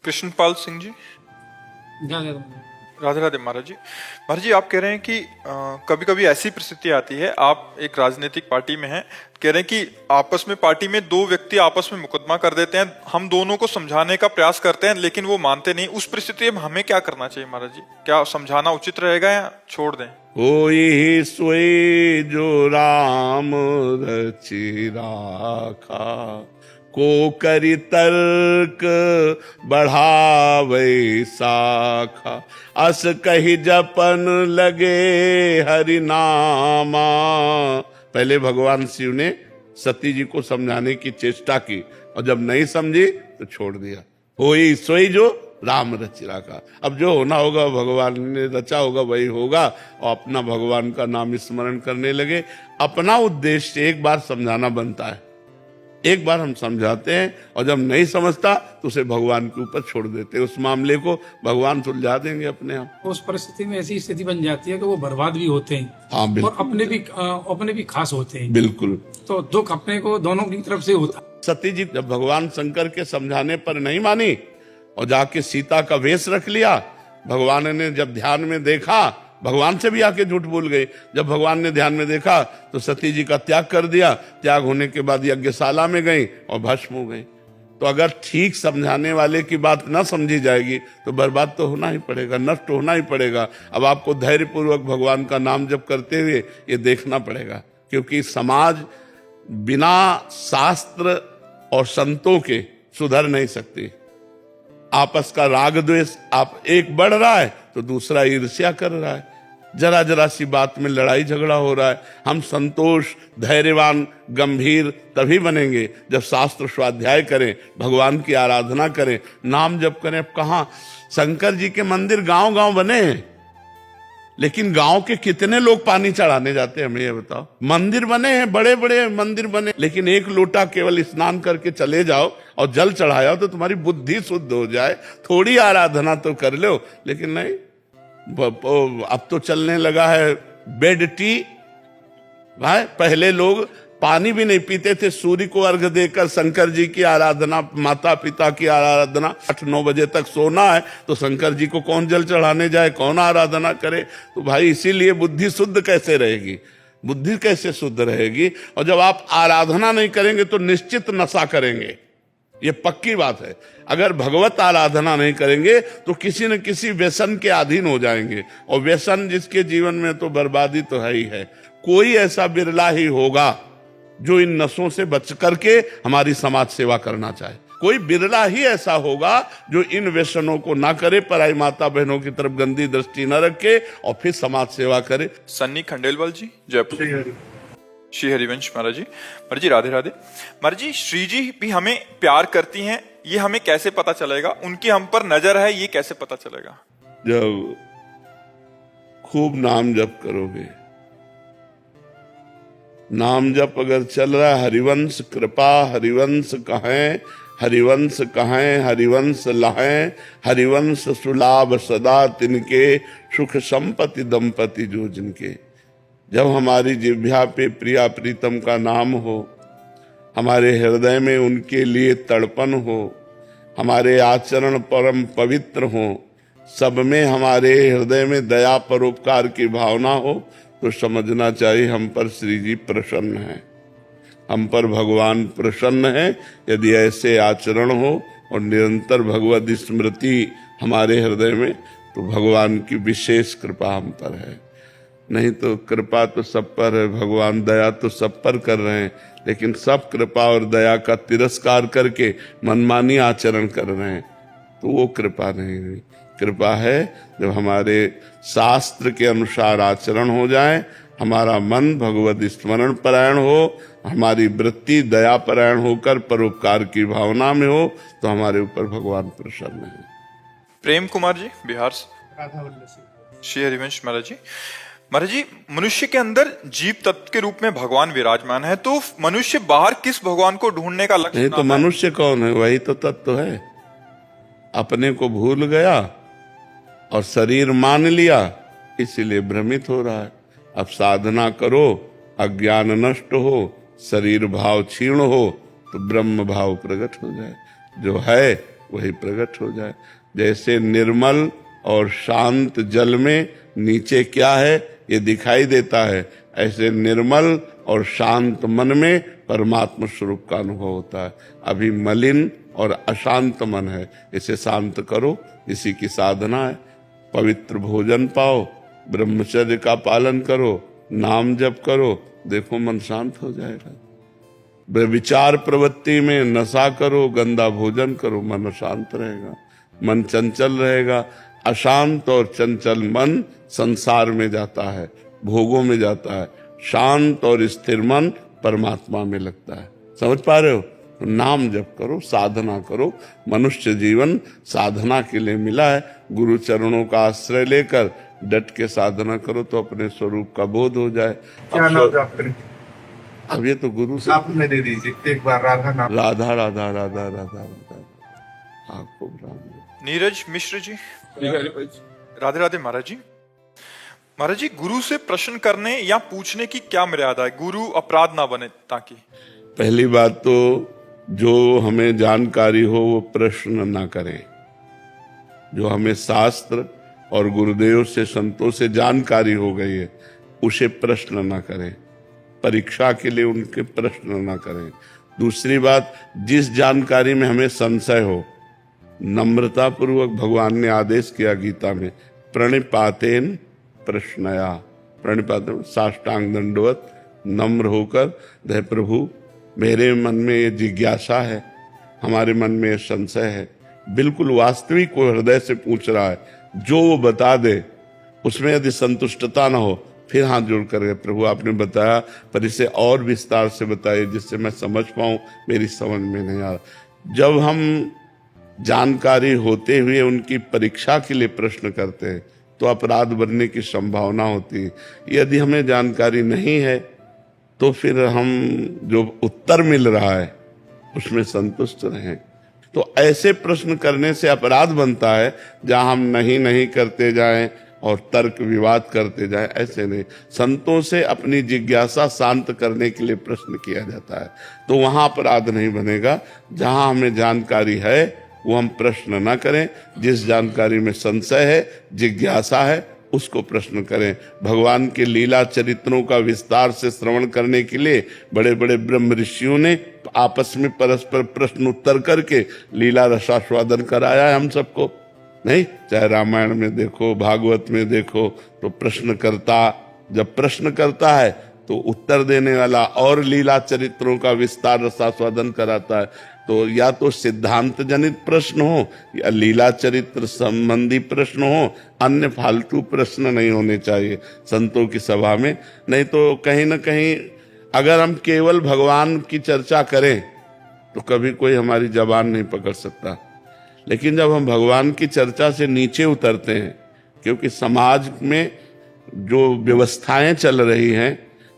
कृष्णपाल सिंह जी। राधे राधे महाराज जी। महाराज जी, आप कह रहे हैं कि कभी कभी ऐसी परिस्थिति आती है, आप एक राजनीतिक पार्टी में हैं, कह रहे हैं कि आपस में पार्टी में दो व्यक्ति आपस में मुकदमा कर देते हैं, हम दोनों को समझाने का प्रयास करते हैं लेकिन वो मानते नहीं। उस परिस्थिति में हमें क्या करना चाहिए महाराज जी? क्या समझाना उचित रहेगा या छोड़ दें? होई सोई जो राम रचि राखा, को करि तर्क बढ़ावे साखा, अस कही जपन लगे हरि नामा। पहले भगवान शिव ने सती जी को समझाने की चेष्टा की और जब नहीं समझी तो छोड़ दिया। होई सोई जो राम रचि राखा। अब जो होना होगा भगवान ने रचा होगा वही होगा, और अपना भगवान का नाम स्मरण करने लगे। अपना उद्देश्य एक बार समझाना बनता है, एक बार हम समझाते हैं और जब नहीं समझता तो उसे भगवान के ऊपर छोड़ देते हैं। उस मामले को भगवान सुलझा देंगे अपने आप। उस परिस्थिति में ऐसी स्थिति बन जाती है कि वो बर्बाद भी होते हैं। हाँ, और अपने भी खास होते हैं। बिल्कुल। तो दुख अपने को दोनों की तरफ से होता है। सती जी जब भगवान शंकर के समझाने पर नहीं मानी और जाके सीता का वेश रख लिया, भगवान ने जब ध्यान में देखा, भगवान से भी आके झूठ बोल गए। जब भगवान ने ध्यान में देखा तो सती जी का त्याग कर दिया। त्याग होने के बाद यज्ञशाला में गई और भस्म हो गई। तो अगर ठीक समझाने वाले की बात ना समझी जाएगी तो बर्बाद तो होना ही पड़ेगा, नष्ट होना ही पड़ेगा। अब आपको धैर्यपूर्वक भगवान का नाम जप करते हुए ये देखना पड़ेगा, क्योंकि समाज बिना शास्त्र और संतों के सुधर नहीं सकती। आपस का राग द्वेष, आप एक बढ़ रहा है तो दूसरा ईर्ष्या कर रहा है, जरा जरा सी बात में लड़ाई झगड़ा हो रहा है। हम संतोष, धैर्यवान, गंभीर तभी बनेंगे जब शास्त्र स्वाध्याय करें, भगवान की आराधना करें, नाम जप करें। अब कहाँ शंकर जी के मंदिर गांव गांव बने हैं, लेकिन गांव के कितने लोग पानी चढ़ाने जाते हैं हमें ये बताओ। मंदिर बने हैं, बड़े बड़े मंदिर बने, लेकिन एक लोटा केवल स्नान करके चले जाओ और जल चढ़ाया तो तुम्हारी बुद्धि शुद्ध हो जाए, थोड़ी आराधना तो कर लो। लेकिन नहीं, अब तो चलने लगा है बेड टी। भाई पहले लोग पानी भी नहीं पीते थे, सूर्य को अर्घ देकर शंकर जी की आराधना, माता पिता की आराधना। 8-9 बजे तक सोना है तो शंकर जी को कौन जल चढ़ाने जाए, कौन आराधना करे? तो भाई इसीलिए बुद्धि शुद्ध कैसे रहेगी, बुद्धि कैसे शुद्ध रहेगी? और जब आप आराधना नहीं करेंगे तो निश्चित नशा करेंगे, ये पक्की बात है। अगर भगवत आराधना नहीं करेंगे तो किसी न किसी व्यसन के अधीन हो जाएंगे, और व्यसन जिसके जीवन में तो बर्बादी तो है ही है। कोई ऐसा बिरला ही होगा जो इन नशों से बच करके हमारी समाज सेवा करना चाहे। कोई बिरला ही ऐसा होगा जो इन व्यसनों को ना करे, पराई माता बहनों की तरफ गंदी दृष्टि न रखे और फिर समाज सेवा करे। सन्नी खंडेलवाल जी, जयपुर। श्री हरिवंश महाराज जी। महाराज जी राधे राधे। महाराज जी, श्री जी भी हमें प्यार करती हैं, ये हमें कैसे पता चलेगा? उनकी हम पर नजर है, ये कैसे पता चलेगा? जब खूब नाम जप करोगे, नाम जप अगर चल रहा है, हरिवंश कृपा हरिवंश कहें, हरिवंश कहें हरिवंश लहें, हरिवंश सुलाभ सदा तिनके, सुख संपत्ति दंपति जो जिनके। जब हमारी जिह्वा पे प्रिया प्रीतम का नाम हो, हमारे हृदय में उनके लिए तड़पन हो, हमारे आचरण परम पवित्र हो, सब में हमारे हृदय में दया परोपकार की भावना हो, तो समझना चाहिए हम पर श्री जी प्रसन्न हैं, हम पर भगवान प्रसन्न है। यदि ऐसे आचरण हो और निरंतर भगवत स्मृति हमारे हृदय में, तो भगवान की विशेष कृपा हम पर है। नहीं तो कृपा तो सब पर है, भगवान दया तो सब पर कर रहे हैं, लेकिन सब कृपा और दया का तिरस्कार करके मनमानी आचरण कर रहे हैं, तो वो कृपा नहीं हुई। कृपा है जब हमारे शास्त्र के अनुसार आचरण हो जाए, हमारा मन भगवत स्मरण परायण हो, हमारी वृत्ति दया परायण होकर परोपकार की भावना में हो, तो हमारे ऊपर भगवान प्रसन्न है। प्रेम कुमार जी, बिहार से। श्री हरिवंश महाराज जी। महाराज जी, मनुष्य के अंदर जीव तत्व के रूप में भगवान विराजमान है, तो मनुष्य बाहर किस भगवान को ढूंढने का लक्ष्य? नहीं तो मनुष्य कौन है? वही तो तत्व है। अपने को भूल गया और शरीर मान लिया, इसीलिए भ्रमित हो रहा है। अब साधना करो, अज्ञान नष्ट हो, शरीर भाव क्षीण हो, तो ब्रह्म भाव प्रकट हो जाए। जो है वही प्रकट हो जाए। जैसे निर्मल और शांत जल में नीचे क्या है ये दिखाई देता है, ऐसे निर्मल और शांत मन में परमात्मा स्वरूप का अनुभव होता है। अभी मलिन और अशांत मन है, इसे शांत करो, इसी की साधना है। पवित्र भोजन पाओ, ब्रह्मचर्य का पालन करो, नाम जप करो, देखो मन शांत हो जाएगा। विचार प्रवृत्ति में नशा करो, गंदा भोजन करो, मन शांत रहेगा। मन चंचल रहेगा, अशांत और चंचल मन संसार में जाता है, भोगों में जाता है। शांत और स्थिर मन परमात्मा में लगता है। समझ पा रहे हो? तो नाम जप करो, साधना करो। मनुष्य जीवन साधना के लिए मिला है। गुरु चरणों का आश्रय लेकर डट के साधना करो तो अपने स्वरूप का बोध हो जाए। क्या नाम जाप करें? अब ये तो गुरु से आप में दे दीजिए एक बार राधा नाम। राधा राधा राधा राधा राधा। आपको राम। नीरज मिश्र जी, राधे राधे महाराज जी। महाराज जी, गुरु से प्रश्न करने या पूछने की क्या मर्यादा है, गुरु अपराध ना बने ताकि? पहली बात तो जो हमें जानकारी हो वो प्रश्न ना करें। जो हमें शास्त्र और गुरुदेव से संतों से जानकारी हो गई है उसे प्रश्न ना करें, परीक्षा के लिए उनके प्रश्न ना करें। दूसरी बात, जिस जानकारी में हमें संशय हो, नम्रता पूर्वक भगवान ने आदेश किया गीता में, प्रणिपातेन प्रश्नया। प्रणिपातेन साष्टांग दंडवत नम्र होकर, दे प्रभु मेरे मन में ये जिज्ञासा है, हमारे मन में ये संशय है, बिल्कुल वास्तविक वो हृदय से पूछ रहा है, जो वो बता दे उसमें यदि संतुष्टता ना हो फिर हाथ जोड़ कर, प्रभु आपने बताया पर इसे और विस्तार से बताइए जिससे मैं समझ पाऊं, मेरी समझ में नहीं आ रहा। जब हम जानकारी होते हुए उनकी परीक्षा के लिए प्रश्न करते हैं तो अपराध बनने की संभावना होती है। यदि हमें जानकारी नहीं है तो फिर हम जो उत्तर मिल रहा है उसमें संतुष्ट रहें। तो ऐसे प्रश्न करने से अपराध बनता है जहां हम नहीं करते जाएं और तर्क विवाद करते जाएं, ऐसे नहीं। संतों से अपनी जिज्ञासा शांत करने के लिए प्रश्न किया जाता है तो वहां अपराध नहीं बनेगा। जहां हमें जानकारी है वो हम प्रश्न ना करें, जिस जानकारी में संशय है, जिज्ञासा है, उसको प्रश्न करें। भगवान के लीला चरित्रों का विस्तार से श्रवण करने के लिए बड़े बड़े ब्रह्म ऋषियों ने आपस में परस्पर प्रश्न उत्तर करके लीला रसास्वादन कराया है हम सबको, नहीं? चाहे रामायण में देखो, भागवत में देखो, तो प्रश्नकर्ता जब प्रश्न करता है तो उत्तर देने वाला और लीला चरित्रों का विस्तार रसास्वादन कराता है। तो या तो सिद्धांत जनित प्रश्न हो या लीला चरित्र संबंधी प्रश्न हो, अन्य फालतू प्रश्न नहीं होने चाहिए संतों की सभा में। नहीं तो कहीं ना कहीं अगर हम केवल भगवान की चर्चा करें तो कभी कोई हमारी जबान नहीं पकड़ सकता। लेकिन जब हम भगवान की चर्चा से नीचे उतरते हैं, क्योंकि समाज में जो व्यवस्थाएं चल रही हैं,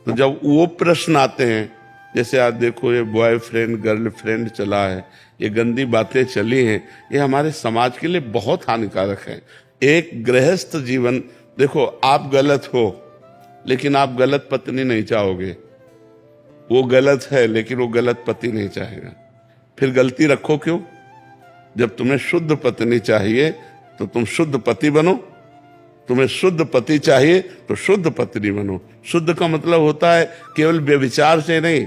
तो जब वो प्रश्न आते हैं, जैसे आज देखो ये बॉयफ्रेंड गर्लफ्रेंड चला है, ये गंदी बातें चली हैं, ये हमारे समाज के लिए बहुत हानिकारक है। एक गृहस्थ जीवन, देखो आप गलत हो लेकिन आप गलत पत्नी नहीं चाहोगे, वो गलत है लेकिन वो गलत पति नहीं चाहेगा। फिर गलती रखो क्यों? जब तुम्हें शुद्ध पत्नी चाहिए तो तुम शुद्ध पति बनो, तुम्हें शुद्ध पति चाहिए तो शुद्ध पत्नी बनो। शुद्ध का मतलब होता है केवल व्यभिचार से नहीं,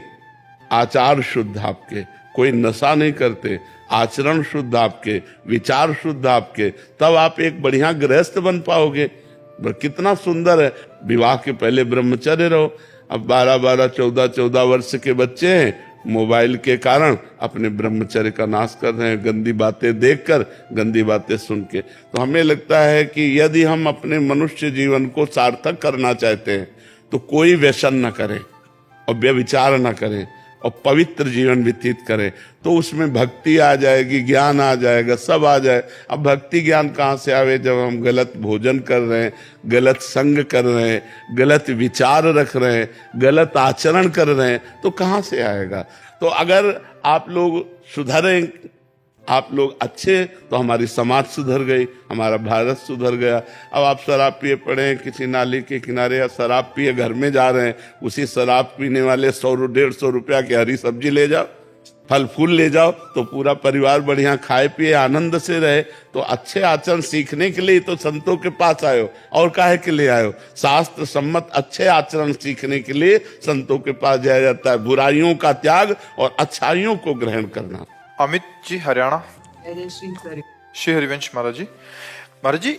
आचार शुद्ध आपके, कोई नशा नहीं करते, आचरण शुद्ध आपके, विचार शुद्ध आपके, तब आप एक बढ़िया गृहस्थ बन पाओगे। कितना सुंदर है, विवाह के पहले ब्रह्मचर्य रहो। अब 12-12, 14-14 वर्ष के बच्चे हैं, मोबाइल के कारण अपने ब्रह्मचर्य का नाश कर रहे हैं, गंदी बातें देखकर, गंदी बातें सुन के। तो हमें लगता है कि यदि हम अपने मनुष्य जीवन को सार्थक करना चाहते हैं तो कोई व्यसन न करें और व्यभिचार न करें और पवित्र जीवन व्यतीत करें, तो उसमें भक्ति आ जाएगी, ज्ञान आ जाएगा, सब आ जाए। अब भक्ति ज्ञान कहाँ से आवे जब हम गलत भोजन कर रहे हैं, गलत संग कर रहे हैं, गलत विचार रख रहे हैं, गलत आचरण कर रहे हैं, तो कहाँ से आएगा? तो अगर आप लोग सुधरें, आप लोग अच्छे, तो हमारी समाज सुधर गई, हमारा भारत सुधर गया। अब आप शराब पिए पड़े हैं किसी नाली के किनारे या शराब पिए घर में जा रहे हैं, उसी शराब पीने वाले 100-150 रुपया की हरी सब्जी ले जाओ, फल फूल ले जाओ तो पूरा परिवार बढ़िया खाए पिए आनंद से रहे। तो अच्छे आचरण सीखने के लिए तो संतों के पास आयो, और काहे के लिए आयो? शास्त्र सम्मत अच्छे आचरण सीखने के लिए संतों के पास जाया जाता है, बुराइयों का त्याग और अच्छाइयों को ग्रहण करना। अमित जी हरियाणा। श्री हरिवंश महाराज जी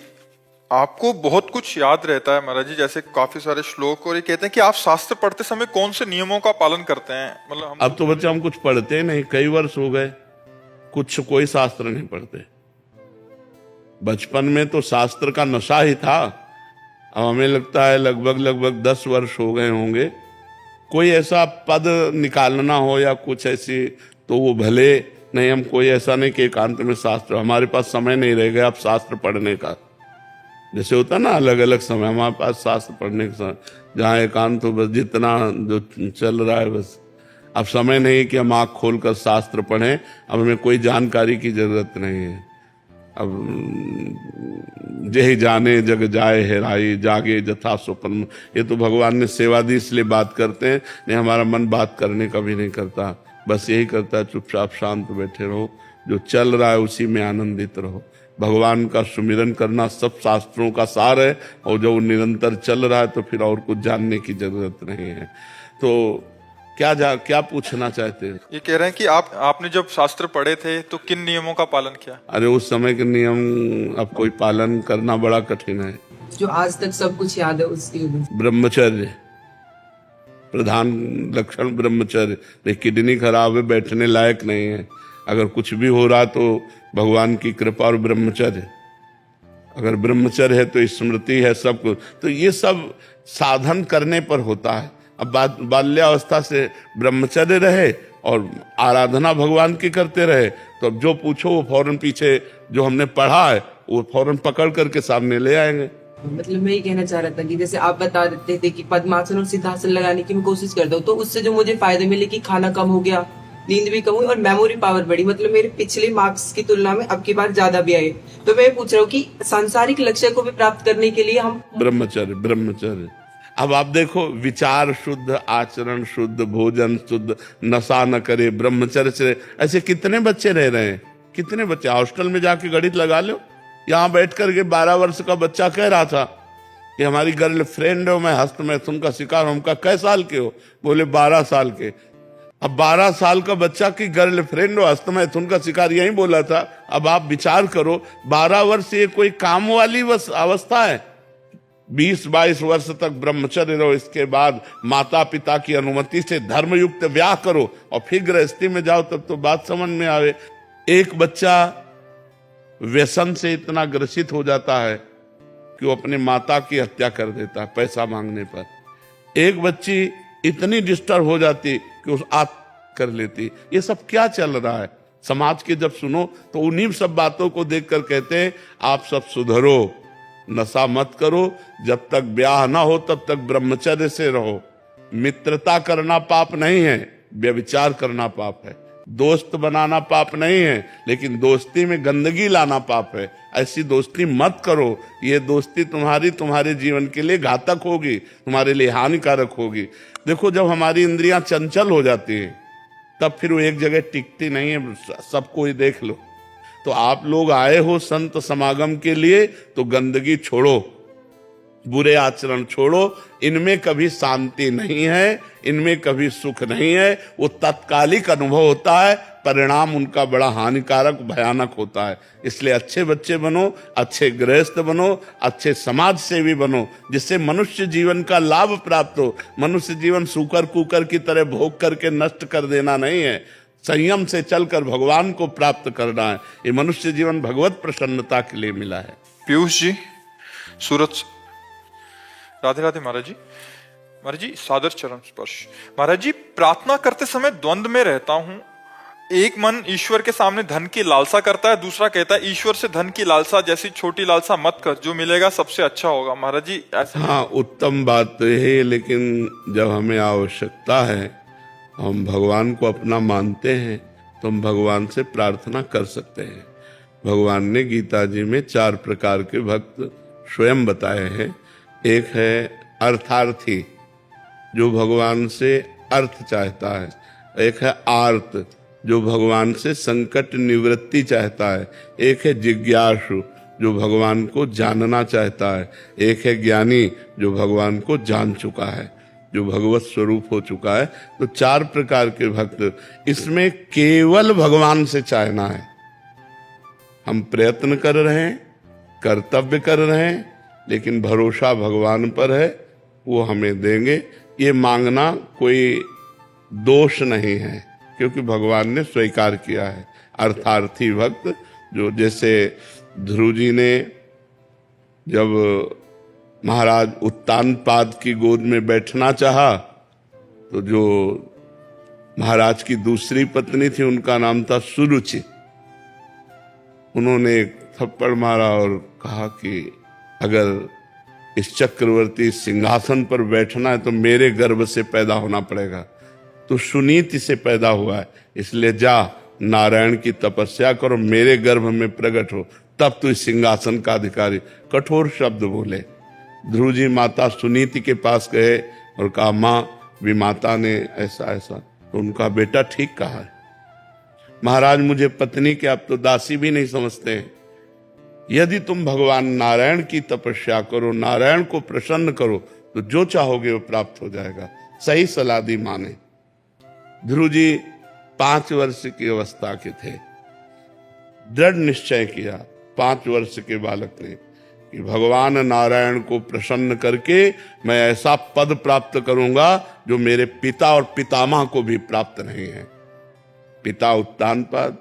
आपको बहुत कुछ याद रहता है महाराज जी, जैसे काफी सारे श्लोक, और ये कहते हैं कि आप शास्त्र पढ़ते समय कौन से नियमों का पालन करते हैं? मतलब हम अब तो बच्चे हम कुछ पढ़ते नहीं, कई वर्ष हो गए कुछ कोई शास्त्र नहीं पढ़ते। बचपन में तो शास्त्र का नशा ही था। अब हमें लगता है लगभग 10 वर्ष हो गए होंगे, कोई ऐसा पद निकालना हो या कुछ ऐसी तो वो भले नहीं, हम कोई ऐसा नहीं कि एकांत में शास्त्र, हमारे पास समय नहीं रह गया अब शास्त्र पढ़ने का। जैसे होता ना अलग अलग समय, हमारे पास शास्त्र पढ़ने का समय, जहाँ एकांत हो बस जितना जो चल रहा है बस। अब समय नहीं कि हम आँख खोलकर शास्त्र पढ़ें, अब हमें कोई जानकारी की जरूरत नहीं है। अब जेहि जाने जग जाए हेराई, जागे जथा स्वप्न, ये तो भगवान ने सेवा दी इसलिए बात करते हैं, नहीं हमारा मन बात करने का भी नहीं करता, बस यही करता है चुपचाप शांत बैठे रहो, जो चल रहा है उसी में आनंदित रहो। भगवान का सुमिरन करना सब शास्त्रों का सार है, और जब वो निरंतर चल रहा है तो फिर और कुछ जानने की जरूरत नहीं है। तो क्या पूछना चाहते हैं? ये कह रहे हैं कि आपने जब शास्त्र पढ़े थे तो किन नियमों का पालन किया? अरे उस समय के नियम अब कोई पालन करना बड़ा कठिन है। जो आज तक सब कुछ याद है उसकी। ब्रह्मचर्य, प्रधान लक्षण ब्रह्मचर्य। किडनी खराब है, बैठने लायक नहीं है, अगर कुछ भी हो रहा तो भगवान की कृपा और ब्रह्मचर्य। अगर ब्रह्मचर्य है तो स्मृति है, सब कुछ। तो ये सब साधन करने पर होता है। अब बाल्यावस्था से ब्रह्मचर्य रहे और आराधना भगवान की करते रहे, तो अब जो पूछो वो फौरन पीछे जो हमने पढ़ा है वो फौरन पकड़ करके सामने ले आएंगे। मतलब मैं ये कहना चाह रहा था कि जैसे आप बता देते थे कि पद्मासन और सिद्धासन लगाने की मैं कोशिश करता हूँ, तो उससे जो मुझे फायदे मिले कि खाना कम हो गया, नींद भी कम हुई और मेमोरी पावर बढ़ी। मतलब मेरे पिछले मार्क्स की तुलना में अब की बार ज्यादा भी आए। तो मैं पूछ रहा हूँ कि सांसारिक लक्ष्य को भी प्राप्त करने के लिए हम ब्रह्मचर्य। अब आप देखो, विचार शुद्ध, आचरण शुद्ध, भोजन शुद्ध, नशा न करे, ब्रह्मचर्य से ऐसे कितने बच्चे रह रहे हैं, कितने बच्चे। हॉस्टल में जाके गणित लगा लो, यहाँ बैठ करके 12 वर्ष का बच्चा कह रहा था कि हमारी गर्ल फ्रेंड हो, मैं हस्तमैथुन का शिकार हूं। उनका कै साल के हो? बोले 12 साल के। अब 12 साल का बच्चा की गर्ल फ्रेंड हो, हस्तमैथुन का शिकार, यही बोला था। अब आप विचार करो, 12 वर्ष ये कोई काम वाली अवस्था है? 20-22 वर्ष तक ब्रह्मचर्य रहो, इसके बाद माता पिता की अनुमति से धर्मयुक्त ब्याह करो और फिर गृहस्थी में जाओ, तब तो बात समझ में आवे। एक बच्चा व्यसन से इतना ग्रसित हो जाता है कि वो अपनी माता की हत्या कर देता है पैसा मांगने पर। एक बच्ची इतनी डिस्टर्ब हो जाती कि उस आत्महत्या कर लेती। ये सब क्या चल रहा है समाज के? जब सुनो तो उन्हीं सब बातों को देखकर कहते हैं आप सब सुधरो, नशा मत करो, जब तक ब्याह ना हो तब तक ब्रह्मचर्य से रहो। मित्रता करना पाप नहीं है, व्यभिचार करना पाप है। दोस्त बनाना पाप नहीं है, लेकिन दोस्ती में गंदगी लाना पाप है। ऐसी दोस्ती मत करो, ये दोस्ती तुम्हारे जीवन के लिए घातक होगी, तुम्हारे लिए हानिकारक होगी। देखो, जब हमारी इंद्रियां चंचल हो जाती हैं तब फिर वो एक जगह टिकती नहीं है, सबको ही देख लो। तो आप लोग आए हो संत समागम के लिए तो गंदगी छोड़ो, बुरे आचरण छोड़ो। इनमें कभी शांति नहीं है, इनमें कभी सुख नहीं है। वो तत्कालिक अनुभव होता है, परिणाम उनका बड़ा हानिकारक भयानक होता है। इसलिए अच्छे बच्चे बनो, अच्छे गृहस्थ बनो, अच्छे समाज सेवी बनो, जिससे मनुष्य जीवन का लाभ प्राप्त हो। मनुष्य जीवन सूकर कुकर की तरह भोग करके नष्ट कर देना नहीं है, संयम से चलकर भगवान को प्राप्त करना है। ये मनुष्य जीवन भगवत प्रसन्नता के लिए मिला है। पीयूष जी सूरत से। राधे राधे महाराज जी। महाराज जी सादर चरण स्पर्श। महाराज जी, प्रार्थना करते समय द्वंद में रहता हूँ। एक मन ईश्वर के सामने धन की लालसा करता है, दूसरा कहता है ईश्वर से धन की लालसा जैसी छोटी लालसा मत कर, जो मिलेगा सबसे अच्छा होगा। महाराज जी ऐसा? हाँ, उत्तम बात तो है, लेकिन जब हमें आवश्यकता है, हम भगवान को अपना मानते हैं, तो हम भगवान से प्रार्थना कर सकते हैं। भगवान ने गीता जी में 4 प्रकार के भक्त स्वयं बताए हैं। एक है अर्थार्थी, जो भगवान से अर्थ चाहता है। एक है आर्त, जो भगवान से संकट निवृत्ति चाहता है, एक है जिज्ञासु जो भगवान को जानना चाहता है, एक है ज्ञानी जो भगवान को जान चुका है, जो भगवत स्वरूप हो चुका है। तो 4 प्रकार के भक्त। इसमें केवल भगवान से चाहना है। हम प्रयत्न कर रहे हैं, कर्तव्य कर रहे हैं, लेकिन भरोसा भगवान पर है, वो हमें देंगे। ये मांगना कोई दोष नहीं है, क्योंकि भगवान ने स्वीकार किया है। अर्थार्थी भक्त जो, जैसे ध्रुव जी ने जब महाराज उत्तानपाद की गोद में बैठना चाहा, तो जो महाराज की दूसरी पत्नी थी उनका नाम था सुरुचि, उन्होंने एक थप्पड़ मारा और कहा कि अगर इस चक्रवर्ती सिंहासन पर बैठना है तो मेरे गर्भ से पैदा होना पड़ेगा। तो सुनीति से पैदा हुआ है, इसलिए जा नारायण की तपस्या करो, मेरे गर्भ में प्रकट हो, तब तो इस सिंहासन का अधिकारी। कठोर शब्द बोले। ध्रुव जी माता सुनीति के पास गए और कहा, माँ विमाता ने ऐसा ऐसा। तो उनका बेटा ठीक कहा है महाराज, मुझे पत्नी के आप तो दासी भी नहीं समझते हैं। यदि तुम भगवान नारायण की तपस्या करो, नारायण को प्रसन्न करो, तो जो चाहोगे वो प्राप्त हो जाएगा। सही सलाह दी मां ने। ध्रुव जी 5 वर्ष की अवस्था के थे, दृढ़ निश्चय किया 5 वर्ष के बालक ने कि भगवान नारायण को प्रसन्न करके मैं ऐसा पद प्राप्त करूंगा जो मेरे पिता और पितामह को भी प्राप्त नहीं है। पिता उत्तानपाद,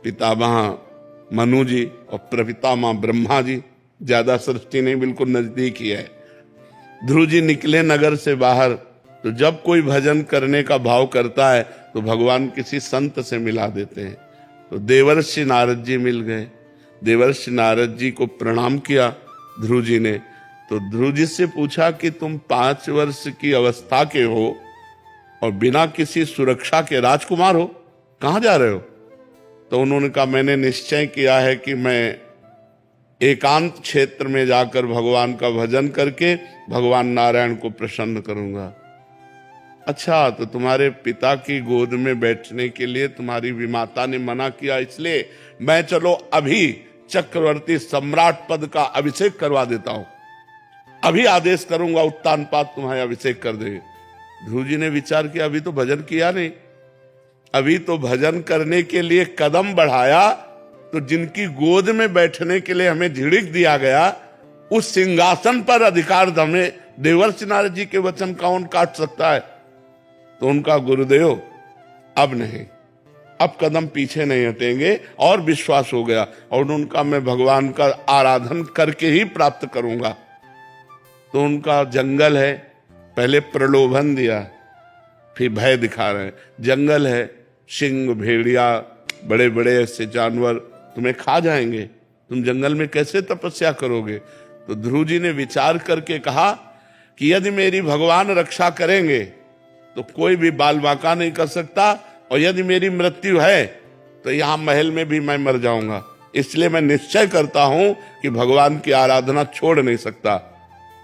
पितामह मनु जी और प्रपितामह ब्रह्मा जी, ज्यादा सृष्टि नहीं, बिल्कुल नजदीक ही है। ध्रुव जी निकले नगर से बाहर, तो जब कोई भजन करने का भाव करता है तो भगवान किसी संत से मिला देते हैं। तो देवर्षि नारद जी मिल गए। देवर्षि नारद जी को प्रणाम किया ध्रुव जी ने। तो ध्रुव जी से पूछा कि तुम 5 वर्ष की अवस्था के हो और बिना किसी सुरक्षा के राजकुमार हो, कहां जा रहे हो? तो उन्होंने कहा, मैंने निश्चय किया है कि मैं एकांत क्षेत्र में जाकर भगवान का भजन करके भगवान नारायण को प्रसन्न करूंगा। अच्छा, तो तुम्हारे पिता की गोद में बैठने के लिए तुम्हारी विमाता ने मना किया, इसलिए मैं चलो अभी चक्रवर्ती सम्राट पद का अभिषेक करवा देता हूं, अभी आदेश करूंगा, उत्तानपाद तुम्हारे अभिषेक कर देंगे। ध्रुव जी ने विचार किया, अभी तो भजन किया नहीं, अभी तो भजन करने के लिए कदम बढ़ाया, तो जिनकी गोद में बैठने के लिए हमें झिड़क दिया गया, उस सिंहासन पर अधिकार हमें देवर्षि नारद जी के वचन कौन काट सकता है? तो उनका गुरुदेव अब नहीं, अब कदम पीछे नहीं हटेंगे, और विश्वास हो गया। और उनका मैं भगवान का आराधन करके ही प्राप्त करूंगा। तो उनका जंगल है, पहले प्रलोभन दिया, फिर भय दिखा रहे हैं। जंगल है, सिंह, भेड़िया, बड़े बड़े ऐसे जानवर तुम्हें खा जाएंगे, तुम जंगल में कैसे तपस्या करोगे? तो ध्रुव जी ने विचार करके कहा कि यदि मेरी भगवान रक्षा करेंगे तो कोई भी बाल बांका नहीं कर सकता, और यदि मेरी मृत्यु है तो यहां महल में भी मैं मर जाऊंगा, इसलिए मैं निश्चय करता हूं कि भगवान की आराधना छोड़ नहीं सकता।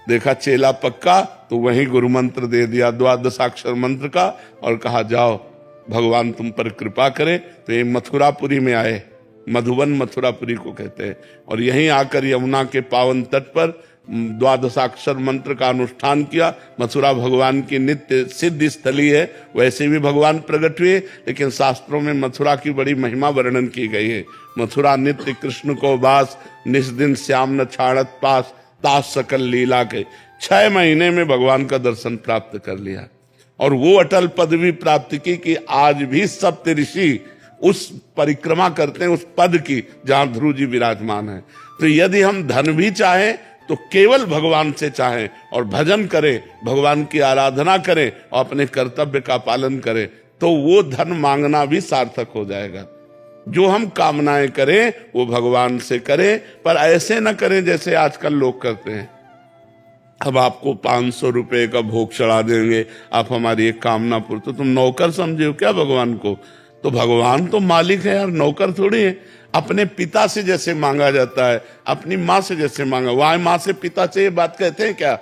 देखा चेला पक्का, तो वहीं गुरु मंत्र दे दिया, 12 अक्षर मंत्र का, और कहा जाओ भगवान तुम पर कृपा करे। तो ये मथुरापुरी में आए, मधुबन मथुरापुरी को कहते हैं, और यहीं आकर यमुना के पावन तट पर 12 अक्षर मंत्र का अनुष्ठान किया। मथुरा भगवान की नित्य सिद्ध स्थली है, वैसे भी भगवान प्रकट हुए, लेकिन शास्त्रों में मथुरा की बड़ी महिमा वर्णन की गई है। मथुरा नित्य कृष्ण को वास, निस दिन श्याम न छाड़त पास, तास सकल लीला के। 6 महीने में भगवान का दर्शन प्राप्त कर लिया, और वो अटल पदवी प्राप्त की कि आज भी सप्त ऋषि उस परिक्रमा करते हैं उस पद की जहां ध्रुव जी विराजमान है। तो यदि हम धन भी चाहें तो केवल भगवान से चाहें और भजन करें, भगवान की आराधना करें और अपने कर्तव्य का पालन करें, तो वो धन मांगना भी सार्थक हो जाएगा। जो हम कामनाएं करें वो भगवान से करें, पर ऐसे न करें जैसे आजकल लोग करते हैं। अब आपको 500 रुपए का भोग चढ़ा देंगे, आप हमारी एक कामना पूरी, तो तुम नौकर समझे हो क्या भगवान को? तो भगवान तो मालिक है यार, नौकर थोड़ी है। अपने पिता से जैसे मांगा जाता है, अपनी माँ से जैसे मांगा, वहां माँ से पिता से ये बात कहते हैं क्या?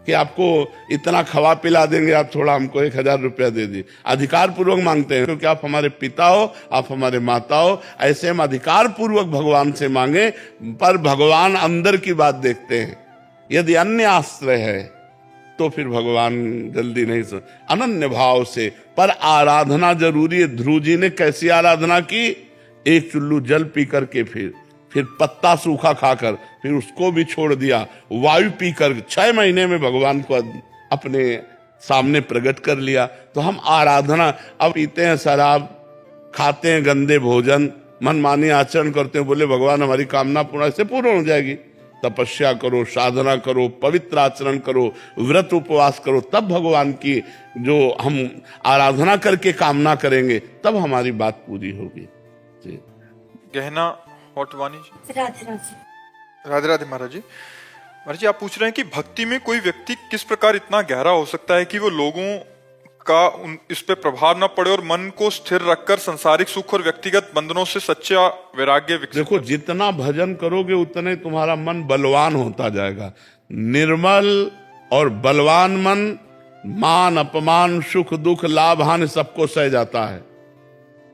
कि आपको इतना खवा पिला देंगे, आप थोड़ा हमको 1000 रुपया दे दी। अधिकार पूर्वक मांगते हैं क्योंकि आप हमारे पिता हो, आप हमारे माता हो, ऐसे हम अधिकार पूर्वक भगवान से मांगे। पर भगवान अंदर की बात देखते हैं। यदि अन्य आश्रय है तो फिर भगवान जल्दी नहीं सुन, अनन्य भाव से। पर आराधना जरूरी है। ध्रुव जी ने कैसी आराधना की? एक चुल्लू जल पी करके, फिर पत्ता सूखा खाकर, फिर उसको भी छोड़ दिया, वायु पीकर 6 महीने में भगवान को अपने सामने प्रकट कर लिया। तो हम आराधना, अब पीते हैं शराब, खाते हैं गंदे भोजन, मनमानी आचरण करते हैं, बोले भगवान हमारी कामना पूर्ण हो जाएगी। तपस्या करो, साधना करो, पवित्र आचरण करो, व्रत उपवास करो, तब भगवान की जो हम आराधना करके कामना करेंगे तब हमारी बात पूरी होगी। जी। गहना होटवानी जी। राधे राधे। राधे राधे महाराज जी। महाराज जी, आप पूछ रहे हैं कि भक्ति में कोई व्यक्ति किस प्रकार इतना गहरा हो सकता है कि वो लोगों का इस पे प्रभाव न पड़े और मन को स्थिर रखकर सांसारिक सुख और व्यक्तिगत बंधनों से सच्चा वैराग्य विकसित। देखो, जितना भजन करोगे उतने तुम्हारा मन बलवान होता जाएगा। निर्मल और बलवान मन मान अपमान सुख दुख लाभ हानि सबको सह जाता है।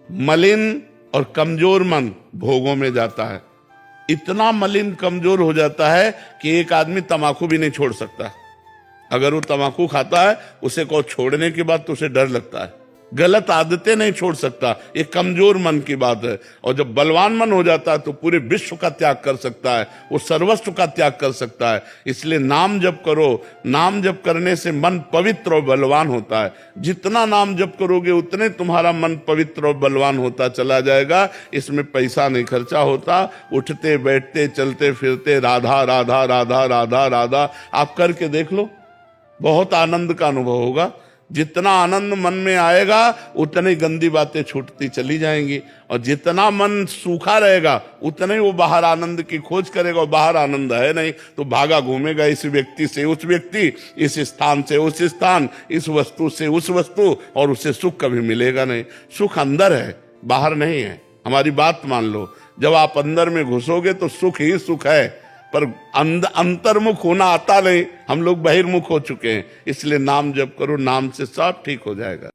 मलिन और कमजोर मन भोगों में जाता है। इतना मलिन कमजोर हो जाता है कि एक आदमी तम्बाकू भी नहीं छोड़ सकता। अगर वो तम्बाकू खाता है, उसे को छोड़ने के बाद तो उसे डर लगता है। गलत आदतें नहीं छोड़ सकता। ये कमजोर मन की बात है। और जब बलवान मन हो जाता है तो पूरे विश्व का त्याग कर सकता है, वो सर्वस्व का त्याग कर सकता है। इसलिए नाम जप करो। नाम जप करने से मन पवित्र और बलवान होता है। जितना नाम जप करोगे उतने तुम्हारा मन पवित्र और बलवान होता चला जाएगा। इसमें पैसा नहीं खर्चा होता। उठते बैठते चलते फिरते राधा राधा राधा राधा राधा आप करके देख लो, बहुत आनंद का अनुभव होगा। जितना आनंद मन में आएगा उतनी गंदी बातें छूटती चली जाएंगी। और जितना मन सूखा रहेगा उतना ही वो बाहर आनंद की खोज करेगा। और बाहर आनंद है नहीं तो भागा घूमेगा इस व्यक्ति से उस व्यक्ति, इस स्थान से उस स्थान, इस वस्तु से उस वस्तु, और उसे सुख कभी मिलेगा नहीं। सुख अंदर है, बाहर नहीं है। हमारी बात मान लो, जब आप अंदर में घुसोगे तो सुख ही सुख है। पर अंतर्मुख होना आता नहीं। हम लोग बहिर्मुख हो चुके हैं। इसलिए नाम जप करो, नाम से सब ठीक हो जाएगा।